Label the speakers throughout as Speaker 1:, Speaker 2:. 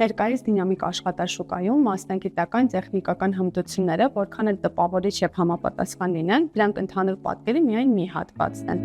Speaker 1: Ներկայիս դինամիկ աշխատաշուկայում մասնագիտական տեխնիկական հմտությունները, որքան էլ տպավորիչ եւ համապատասխան լինեն, դրանք ընդհանուր պատկերի միայն մի հատվածն են։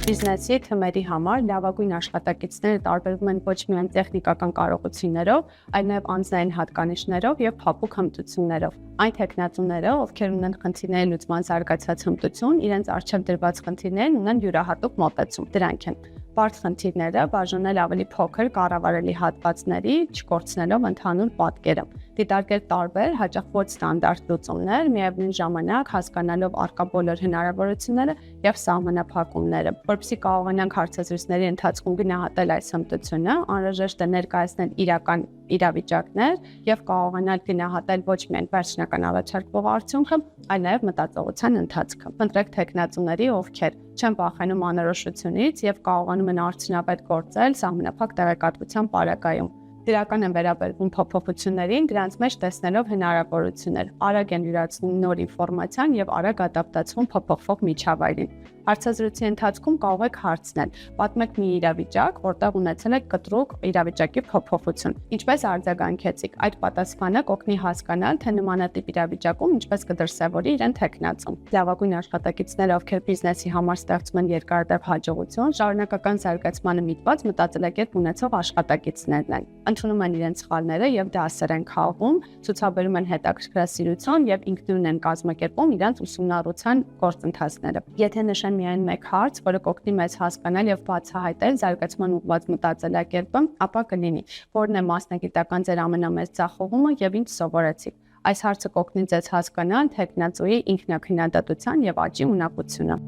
Speaker 1: Բիզնեսի թմերի համար լավագույն աշխատակիցները տարբերվում են ոչ միայն տեխնիկական կարողություններով, այլ նաև անձնային հատկանիշներով եւ փափուկ հմտություններով։ Այն տեխնատուները, ովքեր ունեն խնդիրների լուծման զարգացած հմտություն, իրենց առջև դրված խնդիրներն ունեն յուրահատուկ մոտեցում։ Դրանք են բարդ խնդիրները բաժանել ավելի փոքր կառավարելի հատվածների, չկորցնելով ընդհանուր պատկերը։ Դիտարկել տարբեր, հաճախ ոչ ստանդարտ լուծումներ, միևնույն ժամանակ հասկանալով առկա բոլոր հնարավորությունները եւ սահմանափակումները։ Որպեսզի կարողանանք հարցազրույցների ընթացքում գնահատել այս հմտությունը, անհրաժեշտ է ներկայացնել իրական իրավիճակներ եւ կարողանալ գնահատել ոչ միայն վերջնական առաջարկվող արդյունքը, այլ նաեւ մտածողության ընթացքը։ Փնտրեք տեխնատուների, ովքեր չեն վախենում անորոշությունից եւ կարողանում են արդյունավետ գործել սահմանափակ տեղեկատվության պարագայում։ Դրական են վերաբերվում փոփոխություններին, դրանց մեջ տեսնելով հնարավորություններ, արագ են յուրացնում նոր ինֆորմացիան եւ արագ ադապտացվում փոփոխվող միջավայրին։ Հարցազրույցի ընթացքում կարող եք հարցնել, պատմեք մի իրավիճակ, որտեղ ունեցել եք կտրուկ իրավիճակի փոփոխություն։ Ինչպես արձագանքեցիք, այդ պատասխանը կօգնի հասկանալ, թե նմանատիպ իրավիճակում ինչպես կդրսևորի իրեն տեխնացուն։ Լավագույն աշխատակիցները, ովքեր բիզնեսի համար ստեղծում են երկարատև հաջողություն, շարունակական զարգացմանը միտված մտածելակերպ ունեցող աշխատակիցներն են։ Ընդունում են իրենց սխալները եւ դասեր են քաղում, ցուցաբերում են հետաքրքրասիրություն եւ ինքնուրույն են կազմակերպում իրենց ուսումնառության գործընթացները։ Եթե նշեն միայն մեկ հարց, որը կօգնի մեզ հասկանալ եւ բացահայտել զարգացման ուղղված մտածելակերպը, ապա կլինի, որն է մասնագիտական ձեր ամենամեծ ձախողումը եւ ինչ սովորեցիք։ Այս հարցը կօգնի ձեզ հասկանալ տեխնացուի ինքնաքննադատության եւ աճի ունակությունը։